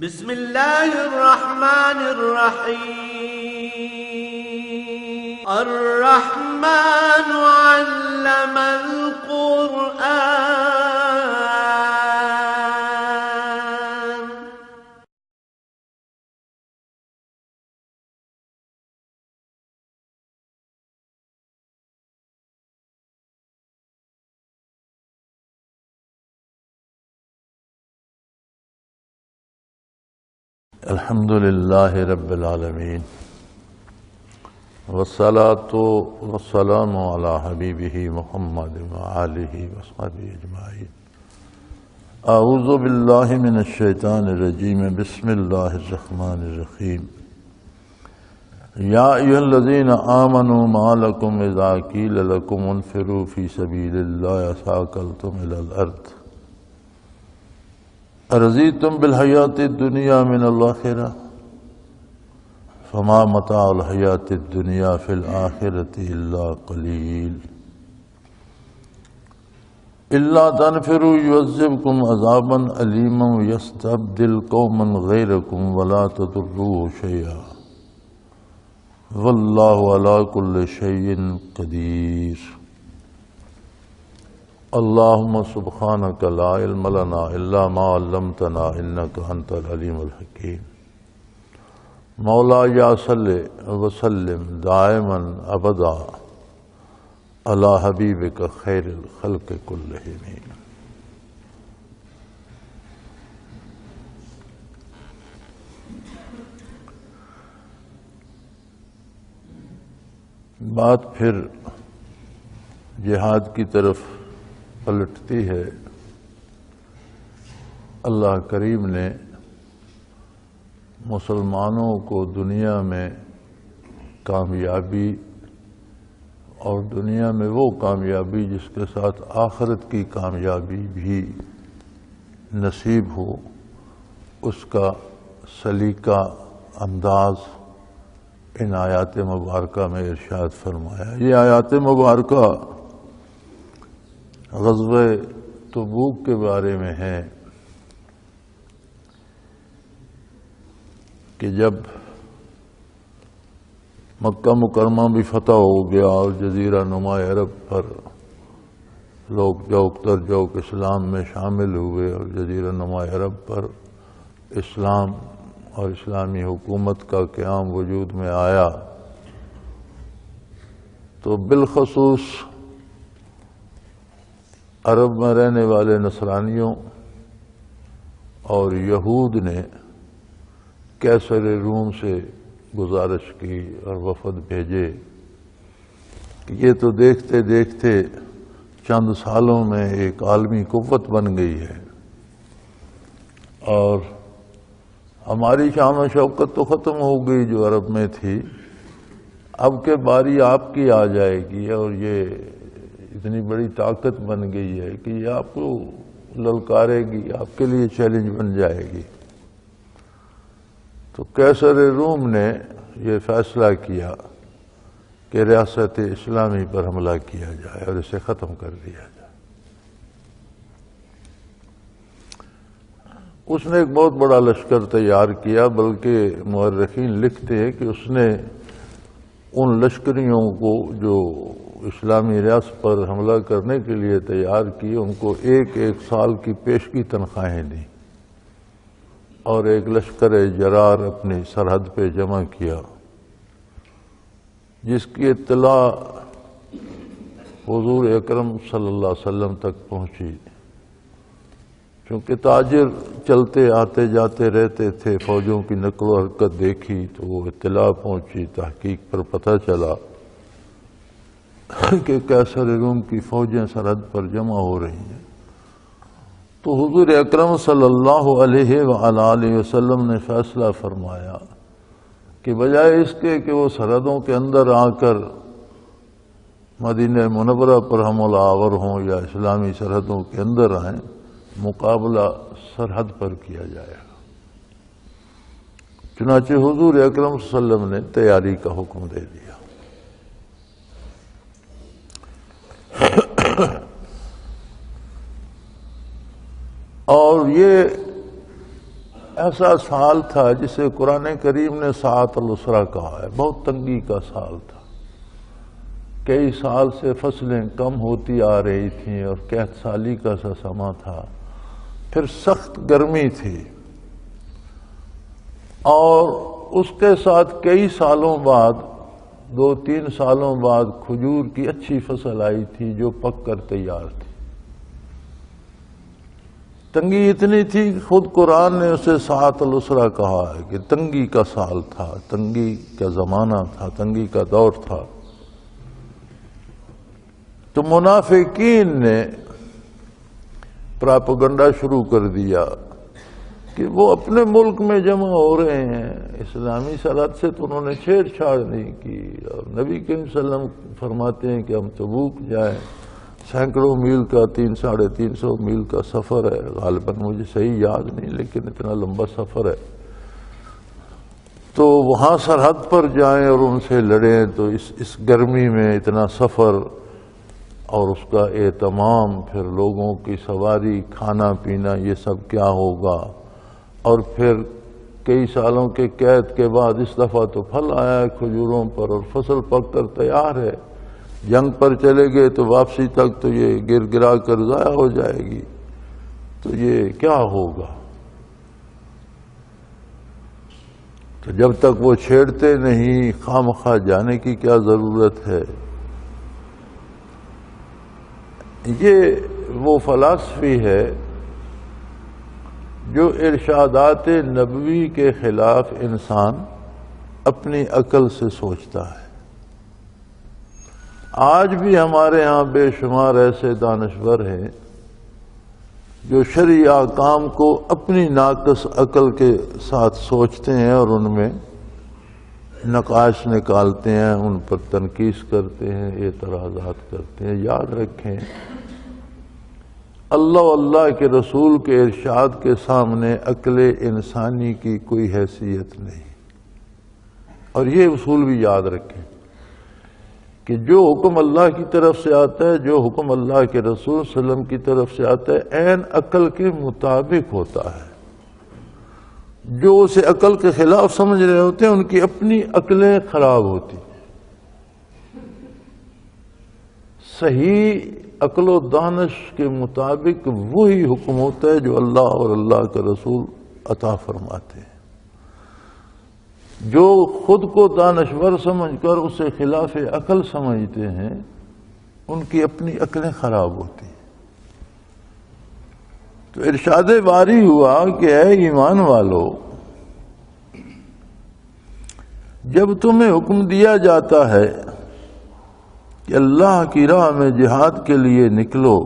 بسم اللہ الرحمن الرحیم الرحمن علم القرآن الحمد للہ رب العالمین والصلاة والسلام علی حبیبہ محمد وآلہ وصحبہ اجمعین۔ اعوذ باللہ من الشیطان الرجیم، بسم اللہ الرحمن الرحیم۔ یا ایھا الذین آمنوا ما لکم اذا قیل لکم انفروا فی سبیل اللہ اثاقلتم الی الارض ارضیتم بالحیات الدنیا من الآخرہ فما متاع الحیات الدنیا فی الآخرۃ الا قلیل الا تنفروا یعذبکم عذابا علیما ویستبدل قوما غیرکم ولا تضروہ شیئا واللہ علی کل شیء قدیر۔ اللہم سبحانک لا علم لنا الا ما علمتنا انک انت العلیم الحکیم۔ مولا یا صلی وسلم دائما ابدا علی حبیبک خیر الخلق کلہم۔ بات پھر جہاد کی طرف پلٹتی ہے۔ اللہ کریم نے مسلمانوں کو دنیا میں کامیابی اور دنیا میں وہ کامیابی جس کے ساتھ آخرت کی کامیابی بھی نصیب ہو، اس کا سلیقہ انداز ان آیات مبارکہ میں ارشاد فرمایا۔ یہ آیات مبارکہ غزوہ تبوک کے بارے میں ہے کہ جب مکہ مکرمہ بھی فتح ہو گیا اور جزیرہ نما عرب پر لوگ جوک در جوک اسلام میں شامل ہوئے اور جزیرہ نما عرب پر اسلام اور اسلامی حکومت کا قیام وجود میں آیا، تو بالخصوص عرب میں رہنے والے نصرانیوں اور یہود نے قیصر روم سے گزارش کی اور وفد بھیجے کہ یہ تو دیکھتے دیکھتے چند سالوں میں ایک عالمی قوت بن گئی ہے اور ہماری شان و شوکت تو ختم ہو گئی جو عرب میں تھی، اب کے باری آپ کی آ جائے گی اور یہ اتنی بڑی طاقت بن گئی ہے کہ یہ آپ کو للکارے گی، آپ کے لیے چیلنج بن جائے گی۔ تو قیصر روم نے یہ فیصلہ کیا کہ ریاست اسلامی پر حملہ کیا جائے اور اسے ختم کر دیا جائے۔ اس نے ایک بہت بڑا لشکر تیار کیا، بلکہ مورخین لکھتے ہیں کہ اس نے ان لشکریوں کو جو اسلامی ریاست پر حملہ کرنے کے لیے تیار کی، ان کو ایک ایک سال کی پیشگی تنخواہیں دیں اور ایک لشکر جرار اپنی سرحد پہ جمع کیا، جس کی اطلاع حضور اکرم صلی اللہ علیہ وسلم تک پہنچی۔ چونکہ تاجر چلتے آتے جاتے رہتے تھے، فوجوں کی نقل و حرکت دیکھی تو وہ اطلاع پہنچی، تحقیق پر پتہ چلا کہ قیصر روم کی فوجیں سرحد پر جمع ہو رہی ہیں۔ تو حضور اکرم صلی اللہ علیہ وآلہ وسلم نے فیصلہ فرمایا کہ بجائے اس کے کہ وہ سرحدوں کے اندر آ کر مدینہ منورہ پر حملہ آور ہوں یا اسلامی سرحدوں کے اندر آئیں، مقابلہ سرحد پر کیا جائے گا۔ چنانچہ حضور اکرم صلی اللہ علیہ وسلم نے تیاری کا حکم دے دیا۔ اور یہ ایسا سال تھا جسے قرآن کریم نے ساعت العسرہ کہا ہے، بہت تنگی کا سال تھا۔ کئی سال سے فصلیں کم ہوتی آ رہی تھیں اور قحط سالی کا سا سما تھا، پھر سخت گرمی تھی، اور اس کے ساتھ کئی سالوں بعد 2-3 سالوں بعد کھجور کی اچھی فصل آئی تھی جو پک کر تیار تھی۔ تنگی اتنی تھی کہ خود قرآن نے اسے ساعت العسرہ کہا ہے کہ تنگی کا سال تھا، تنگی کا زمانہ تھا، تنگی کا دور تھا۔ تو منافقین نے پراپیگنڈا شروع کر دیا کہ وہ اپنے ملک میں جمع ہو رہے ہیں، اسلامی سرحد سے تو انہوں نے چھیڑ چھاڑ نہیں کی، اور نبی کریم صلی اللہ علیہ وسلم فرماتے ہیں کہ ہم تبوک جائیں، سینکڑوں میل کا 300-350 میل کا سفر ہے، غالباً مجھے صحیح یاد نہیں لیکن اتنا لمبا سفر ہے، تو وہاں سرحد پر جائیں اور ان سے لڑیں، تو اس گرمی میں اتنا سفر اور اس کا اہتمام، پھر لوگوں کی سواری، کھانا پینا، یہ سب کیا ہوگا؟ اور پھر کئی سالوں کے قید کے بعد اس دفعہ تو پھل آیا ہے کھجوروں پر اور فصل پک کر تیار ہے، جنگ پر چلے گئے تو واپسی تک تو یہ گر گرا کر ضائع ہو جائے گی، تو یہ کیا ہوگا؟ تو جب تک وہ چھیڑتے نہیں، خواہ جانے کی کیا ضرورت ہے؟ یہ وہ فلسفی ہے جو ارشادات نبوی کے خلاف انسان اپنی عقل سے سوچتا ہے۔ آج بھی ہمارے ہاں بے شمار ایسے دانشور ہیں جو شرعی احکام کو اپنی ناقص عقل کے ساتھ سوچتے ہیں اور ان میں نقائص نکالتے ہیں، ان پر تنقید کرتے ہیں، اعتراضات کرتے ہیں۔ یاد رکھیں، اللہ و اللہ کے رسول کے ارشاد کے سامنے عقل انسانی کی کوئی حیثیت نہیں۔ اور یہ اصول بھی یاد رکھیں کہ جو حکم اللہ کی طرف سے آتا ہے، جو حکم اللہ کے رسول صلی اللہ علیہ وسلم کی طرف سے آتا ہے، عین عقل کے مطابق ہوتا ہے۔ جو اسے عقل کے خلاف سمجھ رہے ہوتے ہیں ان کی اپنی عقلیں خراب ہوتی۔ صحیح عقل و دانش کے مطابق وہی حکم ہوتا ہے جو اللہ اور اللہ کا رسول عطا فرماتے ہیں۔ جو خود کو دانشور سمجھ کر اسے خلاف عقل سمجھتے ہیں ان کی اپنی عقلیں خراب ہوتی ہیں۔ تو ارشاد باری ہوا کہ اے ایمان والو، جب تمہیں حکم دیا جاتا ہے کہ اللہ کی راہ میں جہاد کے لیے نکلو،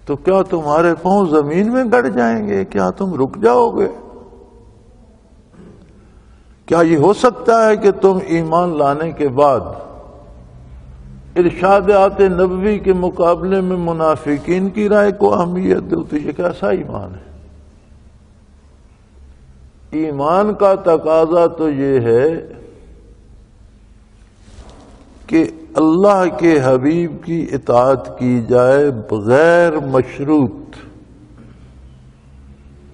تو کیا تمہارے پاؤں زمین میں گڑ جائیں گے؟ کیا تم رک جاؤ گے؟ کیا یہ ہو سکتا ہے کہ تم ایمان لانے کے بعد ارشادات نبوی کے مقابلے میں منافقین کی رائے کو اہمیت دو؟ تو یہ کیسا ایمان ہے؟ ایمان کا تقاضا تو یہ ہے کہ اللہ کے حبیب کی اطاعت کی جائے بغیر مشروط،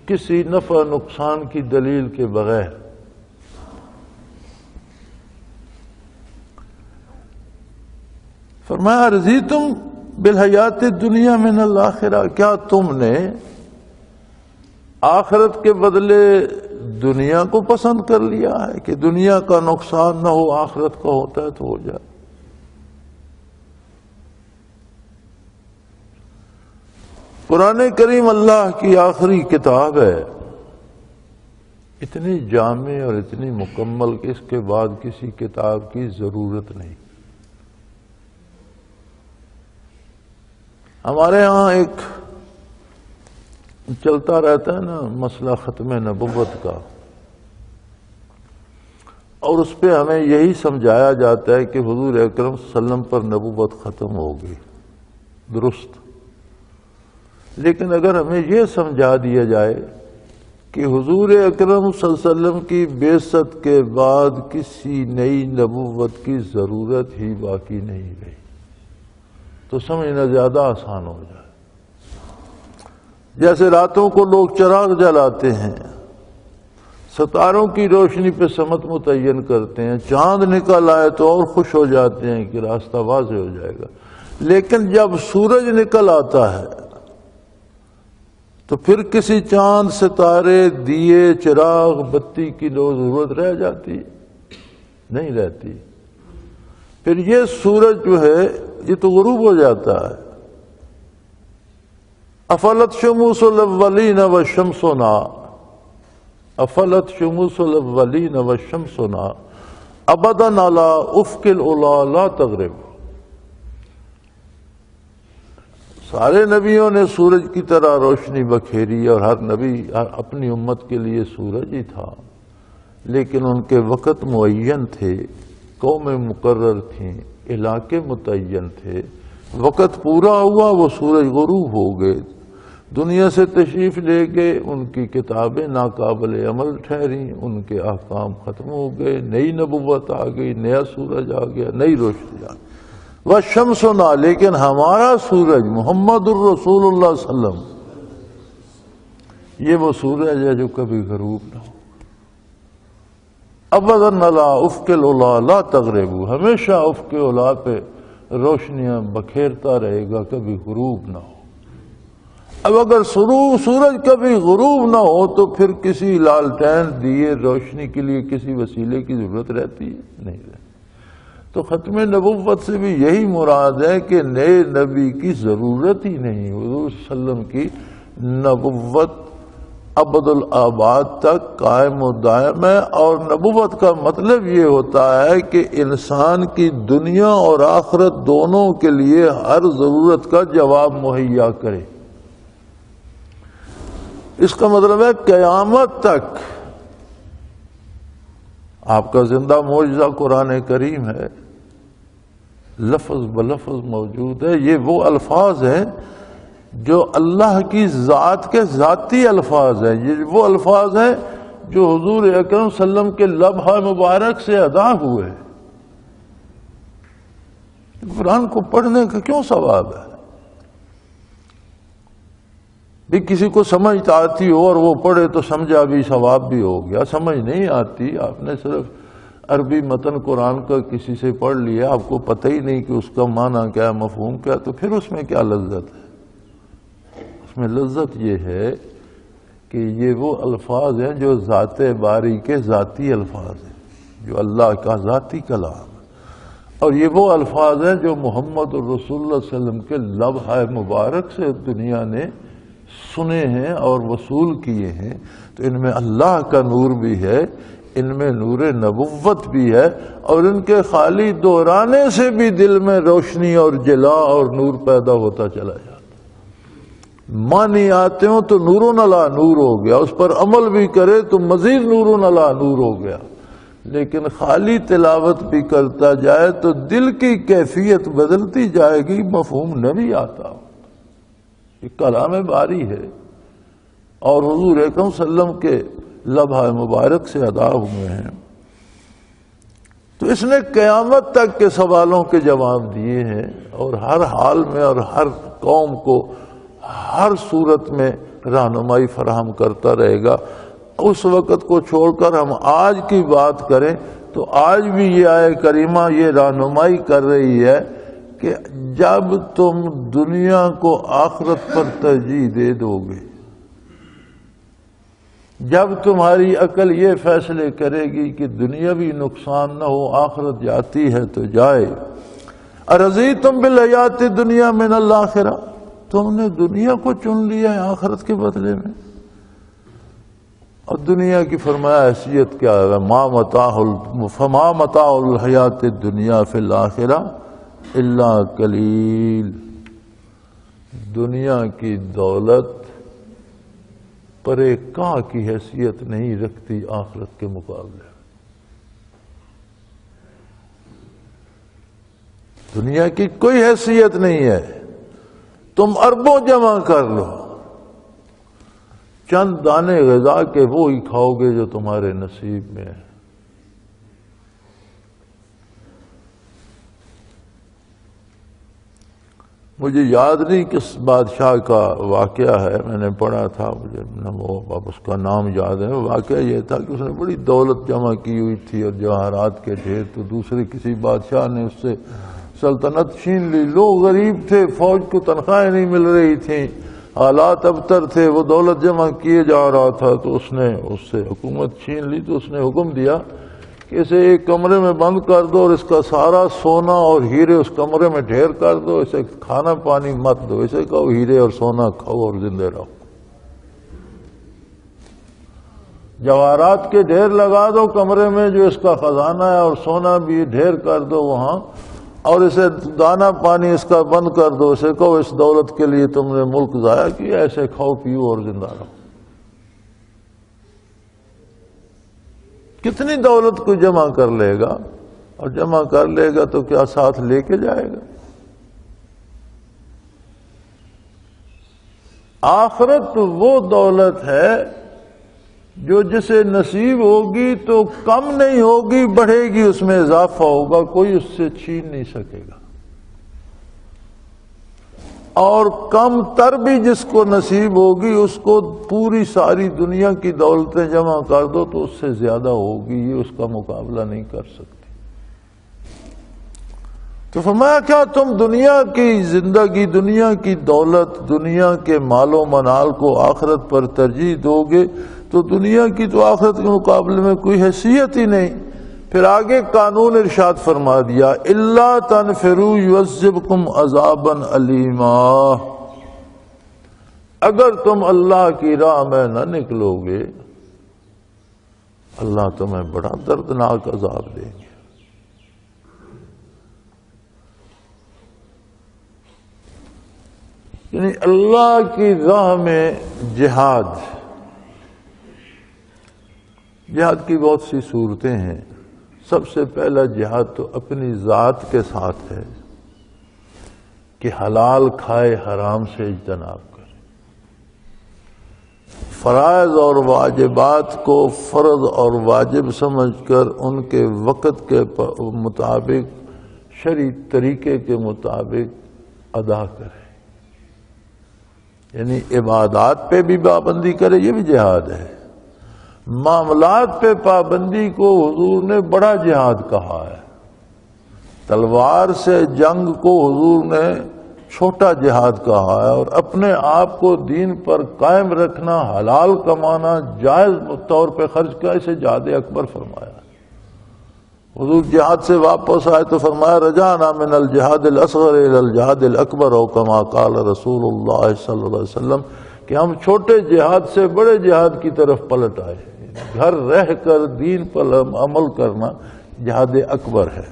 کسی نفع نقصان کی دلیل کے بغیر۔ فرمایا رضیتم بالحیات الدنیا من الآخرہ، کیا تم نے آخرت کے بدلے دنیا کو پسند کر لیا ہے کہ دنیا کا نقصان نہ ہو، آخرت کا ہوتا ہے تو ہو جائے؟ قرآن کریم اللہ کی آخری کتاب ہے، اتنی جامع اور اتنی مکمل کہ اس کے بعد کسی کتاب کی ضرورت نہیں۔ ہمارے ہاں ایک چلتا رہتا ہے نا مسئلہ ختم نبوت کا، اور اس پہ ہمیں یہی سمجھایا جاتا ہے کہ حضور اکرم صلی اللہ علیہ وسلم پر نبوت ختم ہو گئی، درست۔ لیکن اگر ہمیں یہ سمجھا دیا جائے کہ حضور اکرم صلی اللہ علیہ وسلم کی بعثت کے بعد کسی نئی نبوت کی ضرورت ہی باقی نہیں رہی، تو سمجھنا زیادہ آسان ہو جائے۔ جیسے راتوں کو لوگ چراغ جلاتے ہیں، ستاروں کی روشنی پہ سمت متعین کرتے ہیں، چاند نکل آئے تو اور خوش ہو جاتے ہیں کہ راستہ واضح ہو جائے گا، لیکن جب سورج نکل آتا ہے تو پھر کسی چاند، ستارے، دیے، چراغ، بتی کی ضرورت رہ جاتی نہیں رہتی۔ پھر یہ سورج جو ہے یہ تو غروب ہو جاتا ہے۔ افلت شموس الاولین وشمسنا، افلت شموس الاولین وشمسنا ابدا علی افق العلا لا تغرب۔ سارے نبیوں نے سورج کی طرح روشنی بکھیری اور ہر نبی اپنی امت کے لیے سورج ہی تھا، لیکن ان کے وقت معین تھے، قومیں مقرر تھیں، علاقے متعین تھے۔ وقت پورا ہوا وہ سورج غروب ہو گئے، دنیا سے تشریف لے گئے، ان کی کتابیں ناقابل عمل ٹھہریں، ان کے احکام ختم ہو گئے، نئی نبوت آ گئی، نیا سورج آ گیا، نئی روشنی آ گئی۔ وَالشَّمْسُنَا، لیکن ہمارا سورج محمد الرسول اللہ صلی اللہ علیہ وسلم، یہ وہ سورج ہے جو کبھی غروب نہ ہو۔ ابداً علی افق العلا لا تغرب، ہمیشہ افق علا پہ روشنیاں بکھیرتا رہے گا، کبھی غروب نہ ہو۔ اب اگر سورج کبھی غروب نہ ہو تو پھر کسی لالٹین دیے روشنی کے لیے کسی وسیلے کی ضرورت رہتی ہے؟ نہیں رہتی۔ تو ختم نبوت سے بھی یہی مراد ہے کہ نئے نبی کی ضرورت ہی نہیں۔ حضور صلی اللہ علیہ وسلم کی نبوت ابد الآباد تک قائم و دائم ہے، اور نبوت کا مطلب یہ ہوتا ہے کہ انسان کی دنیا اور آخرت دونوں کے لیے ہر ضرورت کا جواب مہیا کرے۔ اس کا مطلب ہے قیامت تک آپ کا زندہ معجزہ قرآن کریم ہے، لفظ بلفظ موجود ہے۔ یہ وہ الفاظ ہیں جو اللہ کی ذات کے ذاتی الفاظ ہیں، یہ وہ الفاظ ہیں جو حضور اکرم صلی اللہ علیہ وسلم کے لبہ مبارک سے ادا ہوئے۔ قرآن کو پڑھنے کا کیوں ثواب ہے؟ بھی کسی کو سمجھ آتی ہو اور وہ پڑھے تو سمجھا بھی ثواب بھی ہو گیا، سمجھ نہیں آتی، آپ نے صرف عربی متن قرآن کا کسی سے پڑھ لیا، آپ کو پتہ ہی نہیں کہ اس کا معنی کیا ہے، مفہوم کیا، تو پھر اس میں کیا لذت ہے؟ اس میں لذت یہ ہے کہ یہ وہ الفاظ ہیں جو ذات باری کے ذاتی الفاظ ہیں، جو اللہ کا ذاتی کلام ہے، اور یہ وہ الفاظ ہیں جو محمد الرسول اللہ صلی اللہ علیہ وسلم کے لبہ مبارک سے دنیا نے سنے ہیں اور وصول کیے ہیں۔ تو ان میں اللہ کا نور بھی ہے، ان میں نور نبوت بھی ہے، اور ان کے خالی دہرانے سے بھی دل میں روشنی اور جلا اور نور پیدا ہوتا چلا جاتا۔ مانی آتے ہوں تو نور علی نور ہو گیا، اس پر عمل بھی کرے تو مزید نور علی نور ہو گیا، لیکن خالی تلاوت بھی کرتا جائے تو دل کی کیفیت بدلتی جائے گی، مفہوم نہ بھی آتا۔ یہ کلام باری ہے اور حضور اکرم صلی اللہ علیہ وسلم کے لبہ مبارک سے ادا ہوئے ہیں۔ تو اس نے قیامت تک کے سوالوں کے جواب دیے ہیں، اور ہر حال میں اور ہر قوم کو ہر صورت میں رہنمائی فراہم کرتا رہے گا۔ اس وقت کو چھوڑ کر ہم آج کی بات کریں تو آج بھی یہ آیت کریمہ یہ رہنمائی کر رہی ہے کہ جب تم دنیا کو آخرت پر ترجیح دے دو گے، جب تمہاری عقل یہ فیصلے کرے گی کہ دنیاوی نقصان نہ ہو، آخرت جاتی ہے تو جائے، ارضیتم بالحیات الدنیا من الآخرہ، تم نے دنیا کو چن لیا ہے آخرت کے بدلے میں۔ اور دنیا کی فرمایا حیثیت کیا ہے؟ فما متاع الحیات الدنیا فی الآخرہ الا قلیل، دنیا کی دولت پرے کاں کی حیثیت نہیں رکھتی آخرت کے مقابلے۔ دنیا کی کوئی حیثیت نہیں ہے، تم اربوں جمع کر لو، چند دانے غذا کے وہ ہی کھاؤ گے جو تمہارے نصیب میں ہے۔ مجھے یاد نہیں کس بادشاہ کا واقعہ ہے، میں نے پڑھا تھا، مجھے وہ اب اس کا نام یاد ہے۔ واقعہ یہ تھا کہ اس نے بڑی دولت جمع کی ہوئی تھی اور جواہرات کے ڈھیر، تو دوسرے کسی بادشاہ نے اس سے سلطنت چھین لی۔ لوگ غریب تھے، فوج کو تنخواہیں نہیں مل رہی تھیں، حالات ابتر تھے، وہ دولت جمع کیے جا رہا تھا، تو اس نے اس سے حکومت چھین لی۔ تو اس نے حکم دیا کہ اسے ایک کمرے میں بند کر دو اور اس کا سارا سونا اور ہیرے اس کمرے میں ڈھیر کر دو، اسے کھانا پانی مت دو، اسے کہو ہیرے اور سونا کھاؤ اور زندے رہو، جواہرات کے ڈھیر لگا دو کمرے میں جو اس کا خزانہ ہے، اور سونا بھی ڈھیر کر دو وہاں، اور اسے دانا پانی اس کا بند کر دو، اسے کہو اس دولت کے لیے تم نے ملک ضائع کیا، ایسے کھاؤ پیو اور زندہ رہو۔ کتنی دولت کو جمع کر لے گا، اور جمع کر لے گا تو کیا ساتھ لے کے جائے گا؟ آخرت وہ دولت ہے جو جسے نصیب ہوگی تو کم نہیں ہوگی، بڑھے گی، اس میں اضافہ ہوگا، کوئی اس سے چھین نہیں سکے گا۔ اور کم تر بھی جس کو نصیب ہوگی اس کو پوری ساری دنیا کی دولتیں جمع کر دو تو اس سے زیادہ ہوگی، یہ اس کا مقابلہ نہیں کر سکتی۔ تو فرمایا کیا تم دنیا کی زندگی، دنیا کی دولت، دنیا کے مال و منال کو آخرت پر ترجیح دو گے تو دنیا کی تو آخرت کے مقابلے میں کوئی حیثیت ہی نہیں۔ پھر آگے قانون ارشاد فرما دیا، الا تنفروا يعذبكم عذابا علیما، اگر تم اللہ کی راہ میں نہ نکلو گے اللہ تمہیں بڑا دردناک عذاب دیں گے۔ یعنی اللہ کی راہ میں جہاد کی بہت سی صورتیں ہیں۔ سب سے پہلا جہاد تو اپنی ذات کے ساتھ ہے کہ حلال کھائے، حرام سے اجتناب کرے، فرائض اور واجبات کو فرض اور واجب سمجھ کر ان کے وقت کے مطابق، شرعی طریقے کے مطابق ادا کرے، یعنی عبادات پہ بھی پابندی کرے، یہ بھی جہاد ہے۔ معاملات پہ پابندی کو حضور نے بڑا جہاد کہا ہے۔ تلوار سے جنگ کو حضور نے چھوٹا جہاد کہا ہے، اور اپنے آپ کو دین پر قائم رکھنا، حلال کمانا، جائز طور پہ خرچ کا، اسے جہاد اکبر فرمایا۔ حضور جہاد سے واپس آئے تو فرمایا رجعنا من الجہاد الاصغر الى الجہاد الاکبر، او کما قال رسول اللہ صلی اللہ علیہ وسلم، کہ ہم چھوٹے جہاد سے بڑے جہاد کی طرف پلٹ آئے۔ گھر رہ کر دین پر عمل کرنا جہاد اکبر ہے۔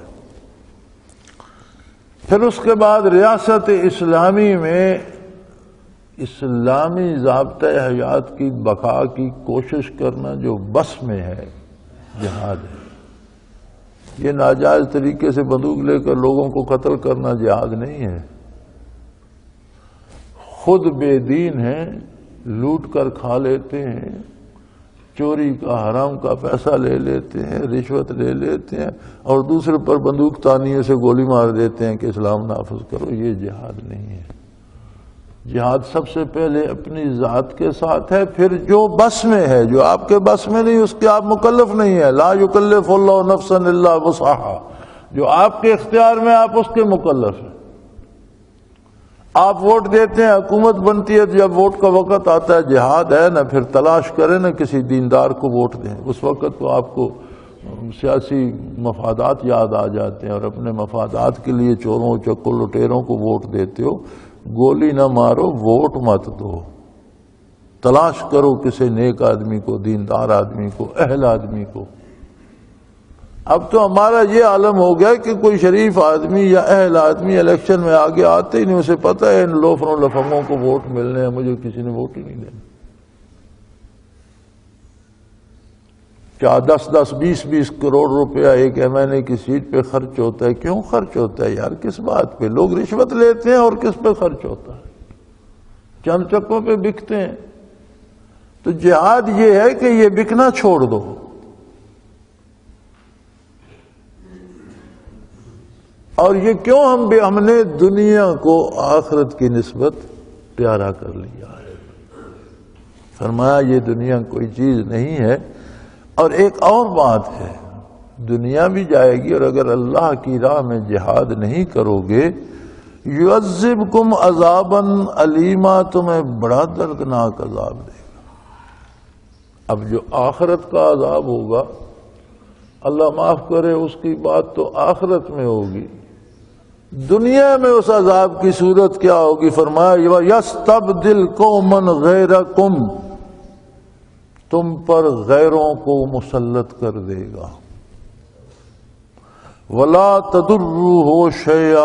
پھر اس کے بعد ریاست اسلامی میں اسلامی ضابطۂ حیات کی بقا کی کوشش کرنا جو بس میں ہے، جہاد ہے۔ یہ ناجائز طریقے سے بندوق لے کر لوگوں کو قتل کرنا جہاد نہیں ہے۔ خود بے دین ہیں، لوٹ کر کھا لیتے ہیں، چوری کا، حرام کا پیسہ لے لیتے ہیں، رشوت لے لیتے ہیں، اور دوسرے پر بندوق تانیے سے گولی مار دیتے ہیں کہ اسلام نافذ کرو، یہ جہاد نہیں ہے۔ جہاد سب سے پہلے اپنی ذات کے ساتھ ہے، پھر جو بس میں ہے، جو آپ کے بس میں نہیں اس کے آپ مکلف نہیں ہے، لا یکلف اللہ نفسا الا وسعہا، جو آپ کے اختیار میں آپ اس کے مکلف ہیں۔ آپ ووٹ دیتے ہیں، حکومت بنتی ہے، جب ووٹ کا وقت آتا ہے جہاد ہے نا، پھر تلاش کریں نا کسی دیندار کو ووٹ دیں۔ اس وقت تو آپ کو سیاسی مفادات یاد آ جاتے ہیں، اور اپنے مفادات کے لیے چوروں چکر لٹیروں کو ووٹ دیتے ہو۔ گولی نہ مارو، ووٹ مت دو، تلاش کرو کسی نیک آدمی کو، دیندار آدمی کو، اہل آدمی کو۔ اب تو ہمارا یہ عالم ہو گیا کہ کوئی شریف آدمی یا اہل آدمی الیکشن میں آگے آتے ہی نہیں، اسے پتہ ہے ان لوفروں لفنگوں کو ووٹ ملنے ہیں، مجھے کسی نے ووٹ ہی نہیں دینا۔ کیا 10-20 کروڑ روپیہ ایک ایم این اے کی سیٹ پہ خرچ ہوتا ہے؟ کیوں خرچ ہوتا ہے یار؟ کس بات پہ؟ لوگ رشوت لیتے ہیں، اور کس پہ خرچ ہوتا ہے؟ چند چکوں پہ بکتے ہیں۔ تو جہاد یہ ہے کہ یہ بکنا چھوڑ دو، اور یہ کیوں ہم نے دنیا کو آخرت کی نسبت پیارا کر لیا ہے؟ فرمایا یہ دنیا کوئی چیز نہیں ہے. اور ایک اور بات ہے، دنیا بھی جائے گی، اور اگر اللہ کی راہ میں جہاد نہیں کرو گے یعذبکم عذابا علیما، تمہیں بڑا دردناک عذاب دے گا. اب جو آخرت کا عذاب ہوگا اللہ معاف کرے، اس کی بات تو آخرت میں ہوگی. دنیا میں اس عذاب کی صورت کیا ہوگی؟ فرمایا یستبدل قوما غیرکم، تم پر غیروں کو مسلط کر دے گا. ولا تضرہ شیئا،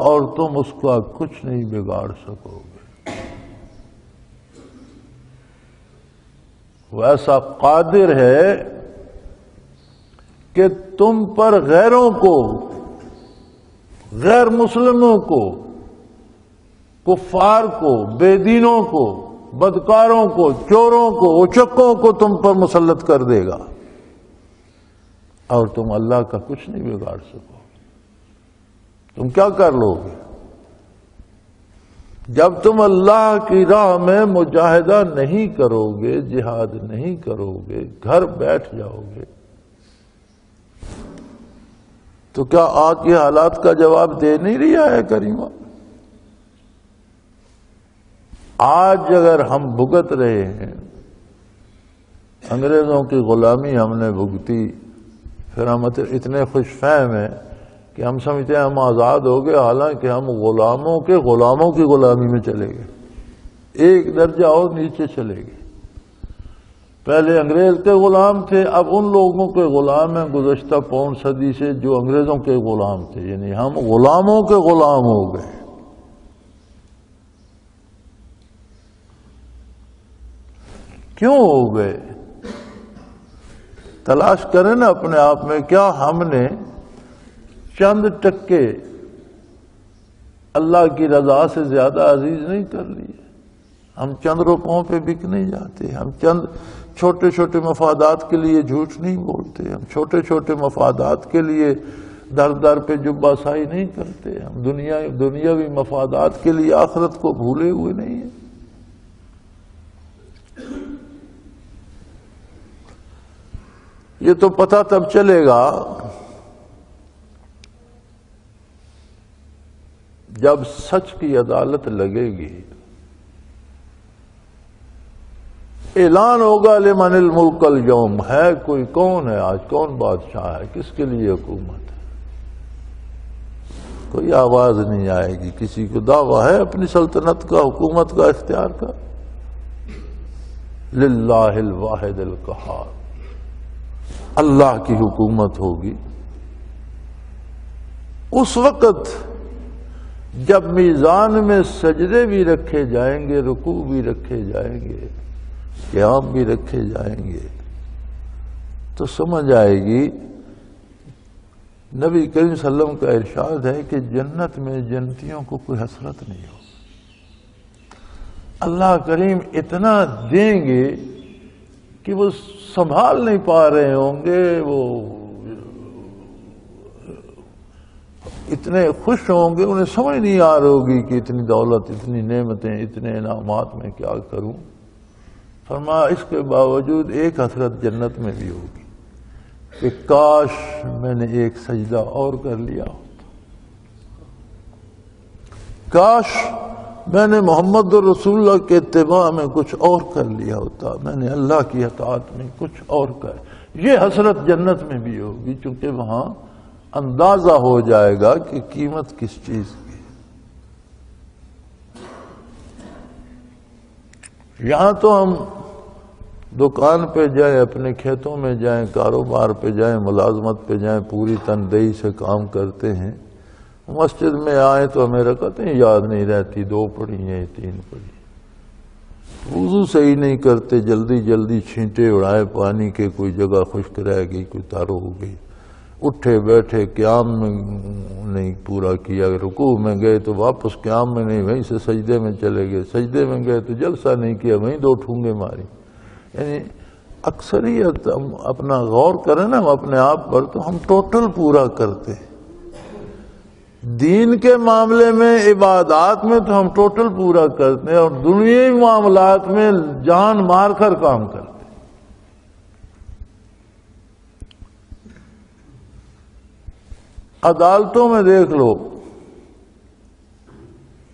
اور تم اس کا کچھ نہیں بگاڑ سکو گے. وہ ایسا قادر ہے کہ تم پر غیروں کو، غیر مسلموں کو، کفار کو، بے دینوں کو، بدکاروں کو، چوروں کو، اچکوں کو تم پر مسلط کر دے گا، اور تم اللہ کا کچھ نہیں بگاڑ سکو. تم کیا کر لو گے؟ جب تم اللہ کی راہ میں مجاہدہ نہیں کرو گے، جہاد نہیں کرو گے، گھر بیٹھ جاؤ گے، تو کیا آج کے حالات کا جواب دے نہیں رہا ہے کریمہ؟ آج اگر ہم بھگت رہے ہیں، انگریزوں کی غلامی ہم نے بھگتی، پھر ہم اتنے خوش فہم ہیں کہ ہم سمجھتے ہیں ہم آزاد ہو گئے، حالانکہ ہم غلاموں کے غلاموں کی غلامی میں چلے گئے، ایک درجہ اور نیچے چلے گئے. پہلے انگریز کے غلام تھے، اب ان لوگوں کے غلام ہیں گزشتہ پون صدی سے جو انگریزوں کے غلام تھے، یعنی ہم غلاموں کے غلام ہو گئے. کیوں ہو گئے؟ تلاش کریں نا اپنے آپ میں، کیا ہم نے چند ٹکے اللہ کی رضا سے زیادہ عزیز نہیں کر لیے؟ ہم چند روپوں پہ بک نہیں جاتے، ہم چند چھوٹے چھوٹے مفادات کے لیے جھوٹ نہیں بولتے، ہم چھوٹے چھوٹے مفادات کے لیے در در پہ جبہ سائی نہیں کرتے، ہم دنیاوی مفادات کے لیے آخرت کو بھولے ہوئے نہیں ہیں. یہ تو پتہ تب چلے گا جب سچ کی عدالت لگے گی. اعلان ہوگا لمن الملک اليوم، ہے کوئی، کون ہے آج، کون بادشاہ ہے، کس کے لیے حکومت ہے؟ کوئی آواز نہیں آئے گی. کسی کو دعویٰ ہے اپنی سلطنت کا، حکومت کا، اختیار کا؟ للہ الواحد القہار، اللہ کی حکومت ہوگی. اس وقت جب میزان میں سجدے بھی رکھے جائیں گے، رکوع بھی رکھے جائیں گے، قیام بھی رکھے جائیں گے، تو سمجھ آئے گی. نبی کریم صلی اللہ علیہ وسلم کا ارشاد ہے کہ جنت میں جنتیوں کو کوئی حسرت نہیں ہو. اللہ کریم اتنا دیں گے کہ وہ سنبھال نہیں پا رہے ہوں گے، وہ اتنے خوش ہوں گے، انہیں سمجھ نہیں آ رہی ہوگی کہ اتنی دولت، اتنی نعمتیں، اتنے انعامات میں کیا کروں. فرمایا اس کے باوجود ایک حسرت جنت میں بھی ہوگی کہ کاش میں نے ایک سجدہ اور کر لیا ہوتا، کاش میں نے محمد رسول اللہ کے اتباع میں کچھ اور کر لیا ہوتا، میں نے اللہ کی اطاعت میں کچھ اور کر. یہ حسرت جنت میں بھی ہوگی، چونکہ وہاں اندازہ ہو جائے گا کہ قیمت کس چیز کی. یہاں تو ہم دکان پہ جائیں، اپنے کھیتوں میں جائیں، کاروبار پہ جائیں، ملازمت پہ جائیں، پوری تندہی سے کام کرتے ہیں. مسجد میں آئیں تو ہمیں رکعتیں یاد نہیں رہتی، 2 پڑھی ہیں، 3 پڑھی. وضو صحیح نہیں کرتے، جلدی جلدی چھینٹے اڑائے پانی کے، کوئی جگہ خشک رہ گئی، کوئی تارو ہو گئی. اٹھے بیٹھے قیام میں نہیں پورا کیا، رکوع میں گئے تو واپس قیام میں نہیں، وہیں سے سجدے میں چلے گئے، سجدے میں گئے تو جلسہ نہیں کیا، وہیں 2 ٹھونگے ماری. یعنی اکثریت ہم اپنا غور کریں نا ہم اپنے آپ پر، تو ہم ٹوٹل پورا کرتے ہیں. دین کے معاملے میں عبادات میں تو ہم ٹوٹل پورا کرتے ہیں اور دنیاوی معاملات میں جان مار کر کام کرتے ہیں۔ عدالتوں میں دیکھ لو،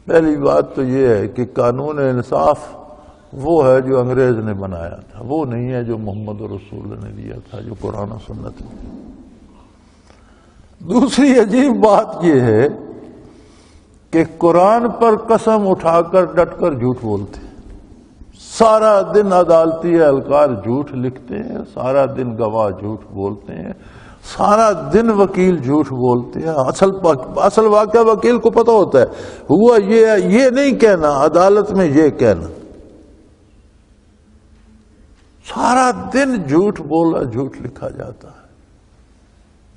پہلی بات تو یہ ہے کہ قانون انصاف وہ ہے جو انگریز نے بنایا تھا، وہ نہیں ہے جو محمد رسول نے دیا تھا، جو قرآن و سنت ہے۔ دوسری عجیب بات یہ ہے کہ قرآن پر قسم اٹھا کر ڈٹ کر جھوٹ بولتے ہیں، سارا دن عدالتی اہلکار جھوٹ لکھتے ہیں، سارا دن گواہ جھوٹ بولتے ہیں، سارا دن وکیل جھوٹ بولتے ہیں۔ اصل واقعہ وکیل کو پتہ ہوتا ہے، ہوا یہ نہیں کہنا، عدالت میں یہ کہنا۔ سارا دن جھوٹ بولا، جھوٹ لکھا جاتا ہے۔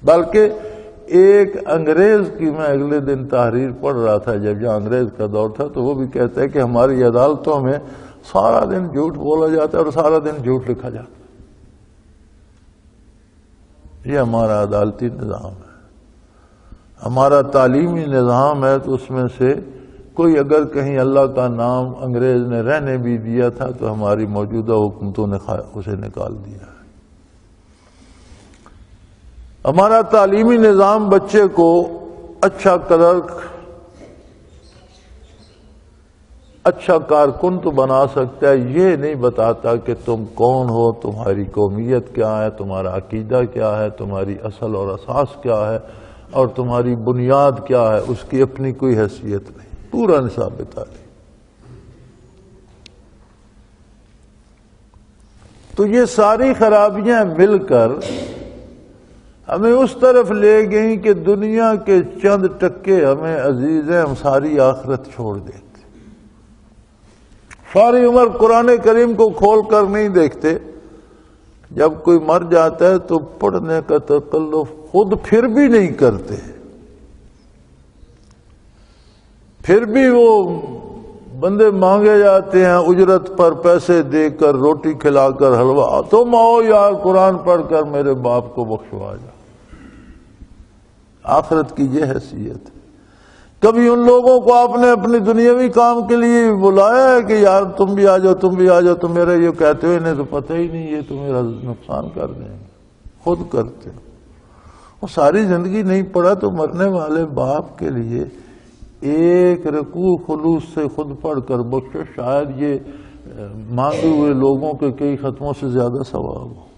بلکہ ایک انگریز کی میں اگلے دن تحریر پڑھ رہا تھا، جب جہاں انگریز کا دور تھا، تو وہ بھی کہتا ہے کہ ہماری عدالتوں میں سارا دن جھوٹ بولا جاتا ہے اور سارا دن جھوٹ لکھا جاتا ہے۔ یہ ہمارا عدالتی نظام ہے۔ ہمارا تعلیمی نظام ہے تو اس میں سے کوئی اگر کہیں اللہ کا نام انگریز نے رہنے بھی دیا تھا تو ہماری موجودہ حکومتوں نے اسے نکال دیا ہے۔ ہمارا تعلیمی نظام بچے کو اچھا کلرک، اچھا کارکن تو بنا سکتا ہے، یہ نہیں بتاتا کہ تم کون ہو، تمہاری قومیت کیا ہے، تمہارا عقیدہ کیا ہے، تمہاری اصل اور اساس کیا ہے، اور تمہاری بنیاد کیا ہے۔ اس کی اپنی کوئی حیثیت نہیں، پورا نصاب تعلیم۔ تو یہ ساری خرابیاں مل کر ہمیں اس طرف لے گئیں کہ دنیا کے چند ٹکے ہمیں عزیز ہیں، ہم ساری آخرت چھوڑ دیتے، ساری عمر قرآن کریم کو کھول کر نہیں دیکھتے۔ جب کوئی مر جاتا ہے تو پڑھنے کا تکلف خود پھر بھی نہیں کرتے، پھر بھی وہ بندے مانگے جاتے ہیں اجرت پر، پیسے دے کر، روٹی کھلا کر، حلوہ، تم آؤ یار قرآن پڑھ کر میرے باپ کو بخشوا جاؤ۔ آخرت کی یہ حیثیت ہے۔ کبھی ان لوگوں کو آپ نے اپنی دنیاوی کام کے لیے بلایا ہے کہ یار تم بھی آ جاؤ، تم بھی آ جاؤ، تم میرا یہ کہتے ہوئے انہیں تو پتہ ہی نہیں یہ تو میرا نقصان کر دیں گے، خود کرتے ہیں۔ وہ ساری زندگی نہیں پڑھا تو مرنے والے باپ کے لیے ایک رکوع خلوص سے خود پڑھ کر بخشو، شاید یہ مانگے ہوئے لوگوں کے کئی ختموں سے زیادہ ثواب ہو۔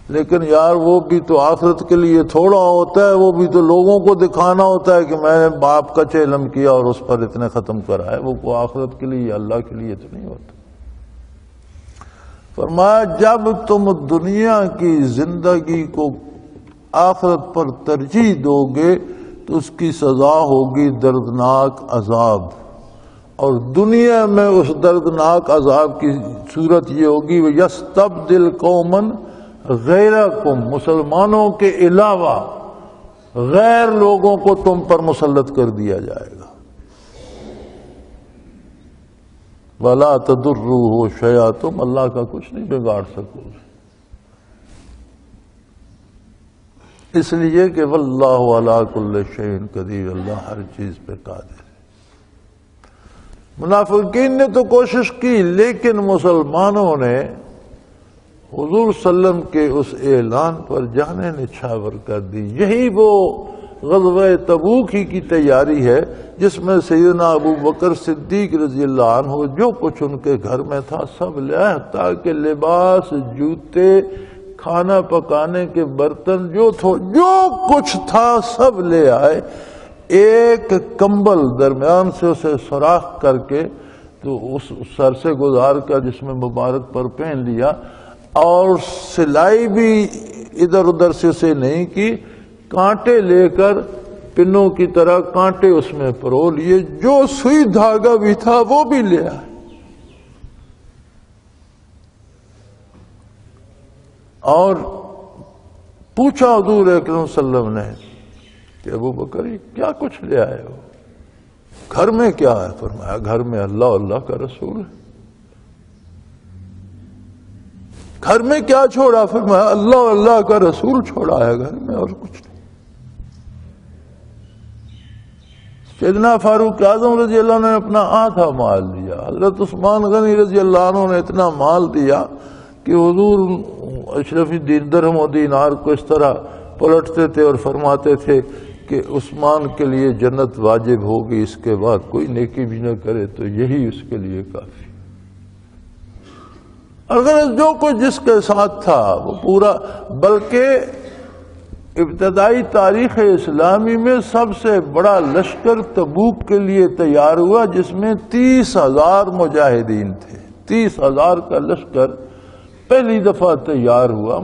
لیکن یار وہ بھی تو آخرت کے لیے تھوڑا ہوتا ہے، وہ بھی تو لوگوں کو دکھانا ہوتا ہے کہ میں نے باپ کا چیلم کیا اور اس پر اتنے ختم کرا ہے، وہ آخرت کے لیے، اللہ کے لیے تو نہیں ہوتا۔ فرمایا جب تم دنیا کی زندگی کو آخرت پر ترجیح دو گے تو اس کی سزا ہوگی دردناک عذاب، اور دنیا میں اس دردناک عذاب کی صورت یہ ہوگی وَيَسْتَبْدِلْ قَوْمًا غیرکم، مسلمانوں کے علاوہ غیر لوگوں کو تم پر مسلط کر دیا جائے گا۔ وَلَا تَضُرُّوهُ شَيْئًا، تم اللہ کا کچھ نہیں بگاڑ سکو گے، اس لیے کہ وَاللَّهُ عَلَىٰ كُلِّ شَيْءٍ قَدِيرٌ، اللہ ہر چیز پہ قادر ہے۔ منافقین نے تو کوشش کی، لیکن مسلمانوں نے حضور صلی اللہ علیہ وسلم کے اس اعلان پر جانیں نچھاور کر دی۔ یہی وہ غزوہ تبوک ہی کی تیاری ہے جس میں سیدنا ابو بکر صدیق رضی اللہ عنہ جو کچھ ان کے گھر میں تھا سب لے آئے، تاکہ لباس، جوتے، کھانا پکانے کے برتن، جو کچھ تھا سب لے آئے۔ ایک کمبل درمیان سے اسے سوراخ کر کے تو اس سر سے گزار کر جس میں مبارک پر پہن لیا، اور سلائی بھی ادھر ادھر سے اسے نہیں کی، کانٹے لے کر پنوں کی طرح کانٹے اس میں پرو لیے، جو سوئی دھاگا بھی تھا وہ بھی لے آئے، اور پوچھا حضور اکرم صلی اللہ علیہ وسلم نے کہ ابو بکر کیا کچھ لے آئے ہو، گھر میں کیا ہے؟ فرمایا گھر میں اللہ اللہ کا رسول ہے۔ گھر میں کیا چھوڑا؟ فرمایا اللہ اللہ کا رسول چھوڑا ہے گھر میں، اور کچھ نہیں۔ سیدنا فاروق اعظم رضی اللہ عنہ نے اپنا آدھا مال دیا، حضرت عثمان غنی رضی اللہ عنہ نے اتنا مال دیا کہ حضور اشرفی درہم و دینار کو اس طرح پلٹتے تھے اور فرماتے تھے کہ عثمان کے لیے جنت واجب ہوگی، اس کے بعد کوئی نیکی بھی نہ کرے تو یہی اس کے لیے کافی۔ اگر جو کچھ جس کے ساتھ تھا وہ پورا، بلکہ ابتدائی تاریخ اسلامی میں سب سے بڑا لشکر تبوک کے لیے تیار ہوا، جس میں 30,000 مجاہدین تھے۔ 30,000 کا لشکر پہلی دفعہ تیار ہوا،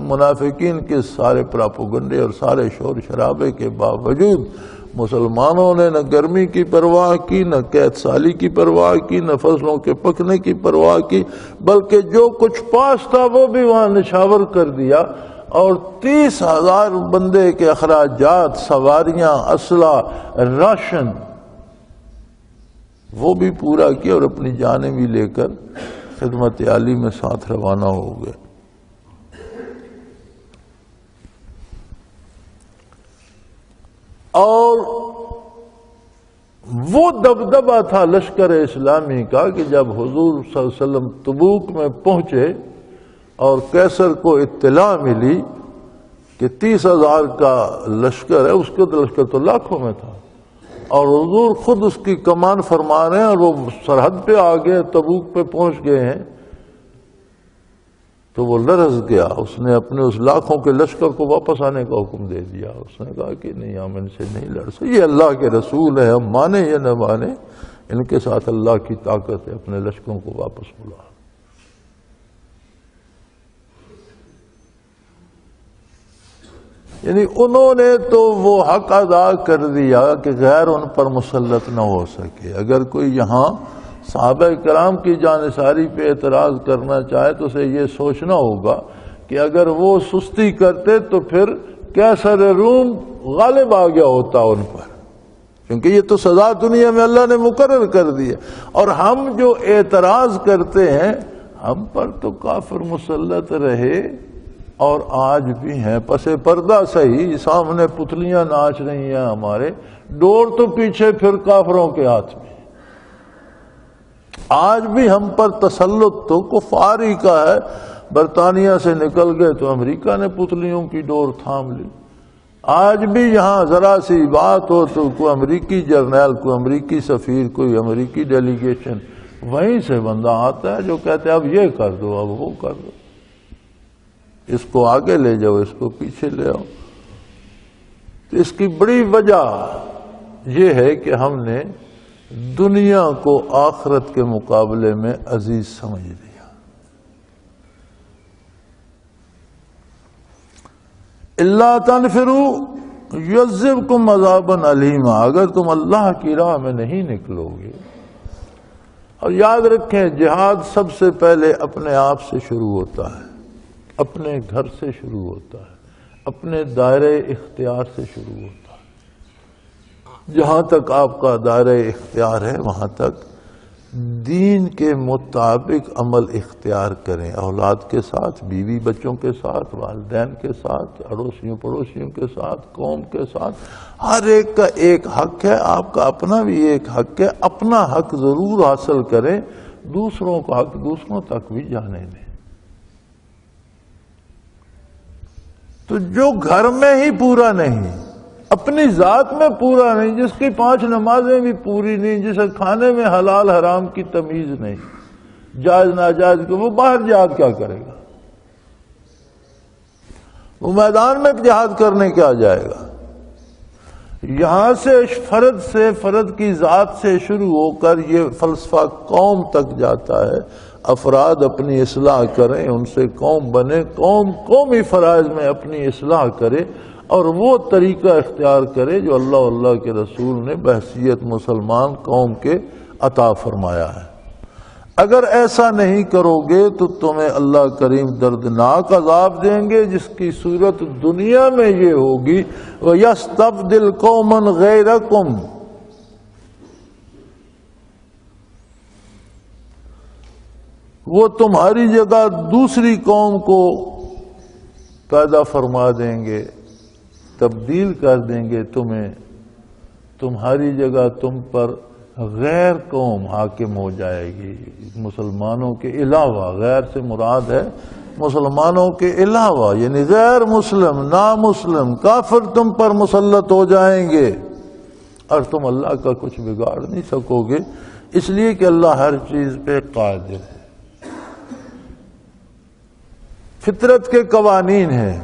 منافقین کے سارے پراپوگنڈے اور سارے شور شرابے کے باوجود مسلمانوں نے نہ گرمی کی پرواہ کی، نہ قید سالی کی پرواہ کی، نہ فصلوں کے پکنے کی پرواہ کی، بلکہ جو کچھ پاس تھا وہ بھی وہاں نشاور کر دیا، اور 30,000 بندے کے اخراجات، سواریاں، اسلحہ، راشن وہ بھی پورا کیا، اور اپنی جانیں بھی لے کر خدمت عالی میں ساتھ روانہ ہو گئے۔ اور وہ دبدبہ تھا لشکر اسلامی کا کہ جب حضور صلی اللہ علیہ وسلم تبوک میں پہنچے اور قیصر کو اطلاع ملی کہ 30,000 کا لشکر ہے، اس کے لشکر تو لاکھوں میں تھا، اور حضور خود اس کی کمان فرما رہے ہیں، اور وہ سرحد پہ آ گئے، تبوک پہ پہنچ گئے ہیں، تو وہ لرز گیا۔ اس نے اپنے اس لاکھوں کے لشکر کو واپس آنے کا حکم دے دیا۔ اس نے کہا کہ نہیں، ہم ان سے نہیں لڑ سکتے، یہ اللہ کے رسول ہیں، ہم مانے یا نہ مانے، ان کے ساتھ اللہ کی طاقت ہے، اپنے لشکروں کو واپس بلا۔ یعنی انہوں نے تو وہ حق ادا کر دیا کہ غیر ان پر مسلط نہ ہو سکے۔ اگر کوئی یہاں صحابہ کرام کی جانثاری پہ اعتراض کرنا چاہے تو اسے یہ سوچنا ہوگا کہ اگر وہ سستی کرتے تو پھر قیصر روم غالب آ گیا ہوتا ان پر، کیونکہ یہ تو سزا دنیا میں اللہ نے مقرر کر دی ہے۔ اور ہم جو اعتراض کرتے ہیں، ہم پر تو کافر مسلط رہے اور آج بھی ہیں، پس پردہ صحیح، سامنے پتلیاں ناچ رہی ہیں ہمارے، ڈور تو پیچھے پھر کافروں کے ہاتھ میں۔ آج بھی ہم پر تسلط تو کفار ہی کا ہے، برطانیہ سے نکل گئے تو امریکہ نے پتلیوں کی ڈور تھام لی۔ آج بھی یہاں ذرا سی بات ہو تو کوئی امریکی جرنیل، کوئی امریکی سفیر، کوئی امریکی ڈیلیگیشن وہیں سے بندہ آتا ہے جو کہتے ہیں اب یہ کر دو، اب وہ کر دو، اس کو آگے لے جاؤ، اس کو پیچھے لے آؤ۔ تو اس کی بڑی وجہ یہ ہے کہ ہم نے دنیا کو آخرت کے مقابلے میں عزیز سمجھ لیا۔ الا تنفروا یعذبکم عذابا علیما، اگر تم اللہ کی راہ میں نہیں نکلو گے۔ اور یاد رکھیں، جہاد سب سے پہلے اپنے آپ سے شروع ہوتا ہے، اپنے گھر سے شروع ہوتا ہے، اپنے دائرہ اختیار سے شروع ہوتا ہے۔ جہاں تک آپ کا دائرہ اختیار ہے وہاں تک دین کے مطابق عمل اختیار کریں، اولاد کے ساتھ، بیوی بچوں کے ساتھ، والدین کے ساتھ، اڑوسیوں پڑوسیوں کے ساتھ، قوم کے ساتھ، ہر ایک کا ایک حق ہے، آپ کا اپنا بھی ایک حق ہے، اپنا حق ضرور حاصل کریں، دوسروں کا حق دوسروں تک بھی جانے دیں۔ تو جو گھر میں ہی پورا نہیں، اپنی ذات میں پورا نہیں، جس کی 5 نمازیں بھی پوری نہیں، جسے کھانے میں حلال حرام کی تمیز نہیں، جائز ناجائز کو، وہ باہر جہاد کیا کرے گا؟ وہ میدان میں جہاد کرنے کیا جائے گا؟ یہاں سے فرد کی ذات سے شروع ہو کر یہ فلسفہ قوم تک جاتا ہے۔ افراد اپنی اصلاح کریں، ان سے قوم بنے، قومی فرائض میں اپنی اصلاح کرے، اور وہ طریقہ اختیار کرے جو اللہ اور اللہ کے رسول نے بحیثیت مسلمان قوم کے عطا فرمایا ہے۔ اگر ایسا نہیں کرو گے تو تمہیں اللہ کریم دردناک عذاب دیں گے، جس کی صورت دنیا میں یہ ہوگی وَيَسْتَبْدِلْ قَوْمًا غَيْرَكُمْ، وہ تمہاری جگہ دوسری قوم کو پیدا فرما دیں گے، تبدیل کر دیں گے تمہیں، تمہاری جگہ تم پر غیر قوم حاکم ہو جائے گی، مسلمانوں کے علاوہ، غیر سے مراد ہے مسلمانوں کے علاوہ، یعنی غیر مسلم، نامسلم، کافر تم پر مسلط ہو جائیں گے اور تم اللہ کا کچھ بگاڑ نہیں سکو گے، اس لیے کہ اللہ ہر چیز پہ قادر ہے۔ فطرت کے قوانین ہیں،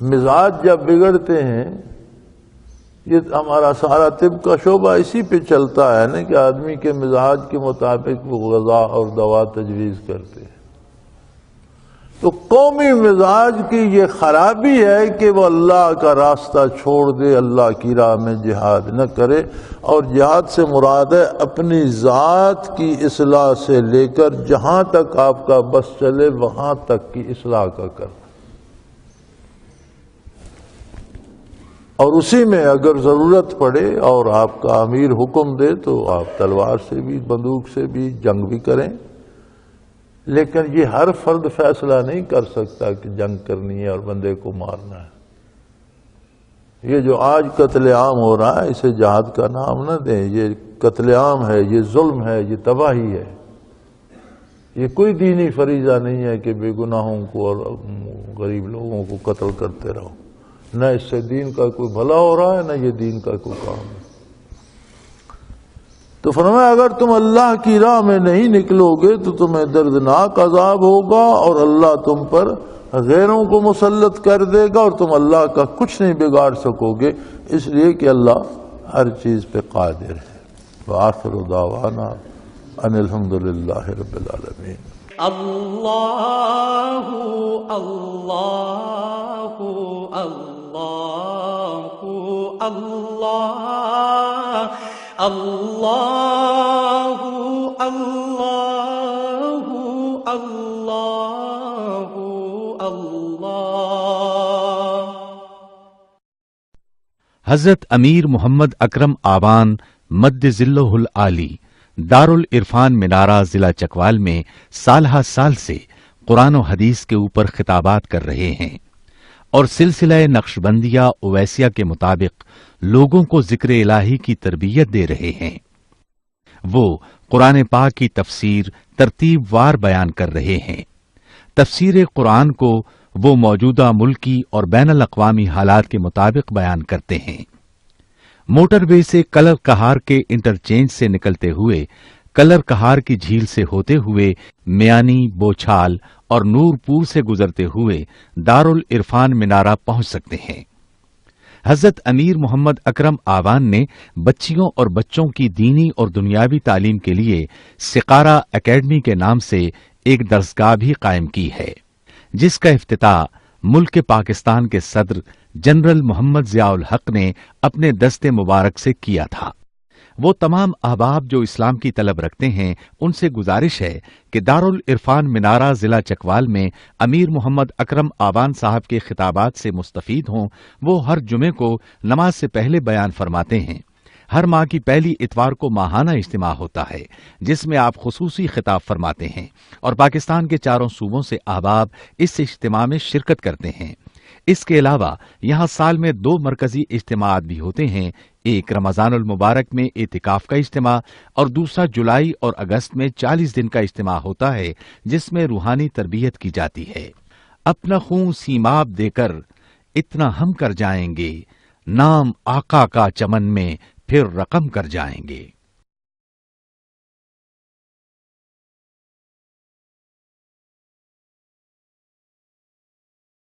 مزاج جب بگڑتے ہیں، یہ ہمارا سارا طب کا شعبہ اسی پہ چلتا ہے نا کہ آدمی کے مزاج کے مطابق وہ غذا اور دوا تجویز کرتے ہیں۔ تو قومی مزاج کی یہ خرابی ہے کہ وہ اللہ کا راستہ چھوڑ دے، اللہ کی راہ میں جہاد نہ کرے، اور جہاد سے مراد ہے اپنی ذات کی اصلاح سے لے کر جہاں تک آپ کا بس چلے وہاں تک کی اصلاح کا کرنا، اور اسی میں اگر ضرورت پڑے اور آپ کا امیر حکم دے تو آپ تلوار سے بھی، بندوق سے بھی جنگ بھی کریں، لیکن یہ ہر فرد فیصلہ نہیں کر سکتا کہ جنگ کرنی ہے اور بندے کو مارنا ہے۔ یہ جو آج قتل عام ہو رہا ہے اسے جہاد کا نام نہ دیں، یہ قتل عام ہے، یہ ظلم ہے، یہ تباہی ہے، یہ کوئی دینی فریضہ نہیں ہے کہ بے گناہوں کو اور غریب لوگوں کو قتل کرتے رہو، نہ اس سے دین کا کوئی بھلا ہو رہا ہے، نہ یہ دین کا کوئی کام ہے۔ تو فرمایا اگر تم اللہ کی راہ میں نہیں نکلو گے تو تمہیں دردناک عذاب ہوگا، اور اللہ تم پر غیروں کو مسلط کر دے گا، اور تم اللہ کا کچھ نہیں بگاڑ سکو گے، اس لیے کہ اللہ ہر چیز پہ قادر ہے۔ وآخر دعوانا ان الحمدللہ رب العالمین۔ اللہ اللہ اللہ اللہ اللہ اللہ اللہ اللہ۔ حضرت امیر محمد اکرم آبان مد ظلہ العالی دارالعرفان منارہ ضلع چکوال میں سالہ سال سے قرآن و حدیث کے اوپر خطابات کر رہے ہیں اور سلسلہ نقشبندیہ اویسیہ کے مطابق لوگوں کو ذکر الہی کی تربیت دے رہے ہیں۔ وہ قرآن پاک کی تفسیر ترتیب وار بیان کر رہے ہیں۔ تفسیر قرآن کو وہ موجودہ ملکی اور بین الاقوامی حالات کے مطابق بیان کرتے ہیں۔ موٹر وے سے کلر کہار کے انٹرچینج سے نکلتے ہوئے، کلر کہار کی جھیل سے ہوتے ہوئے میانی، بوچھال اور نور پور سے گزرتے ہوئے دارالعرفان منارہ پہنچ سکتے ہیں۔ حضرت امیر محمد اکرم آوان نے بچیوں اور بچوں کی دینی اور دنیاوی تعلیم کے لیے سقارہ اکیڈمی کے نام سے ایک درسگاہ بھی قائم کی ہے، جس کا افتتاح ملک پاکستان کے صدر جنرل محمد ضیاء الحق نے اپنے دست مبارک سے کیا تھا۔ وہ تمام احباب جو اسلام کی طلب رکھتے ہیں ان سے گزارش ہے کہ دارالعرفان منارہ ضلع چکوال میں امیر محمد اکرم آبان صاحب کے خطابات سے مستفید ہوں۔ وہ ہر جمعے کو نماز سے پہلے بیان فرماتے ہیں۔ ہر ماہ کی پہلی اتوار کو ماہانہ اجتماع ہوتا ہے جس میں آپ خصوصی خطاب فرماتے ہیں اور پاکستان کے چاروں صوبوں سے احباب اس اجتماع میں شرکت کرتے ہیں۔ اس کے علاوہ یہاں سال میں 2 مرکزی اجتماعات بھی ہوتے ہیں، ایک رمضان المبارک میں اعتکاف کا اجتماع اور دوسرا جولائی اور اگست میں 40 دن کا اجتماع ہوتا ہے جس میں روحانی تربیت کی جاتی ہے۔ اپنا خون سیماب دے کر اتنا ہم کر جائیں گے، نام آقا کا چمن میں پھر رقم کر جائیں گے۔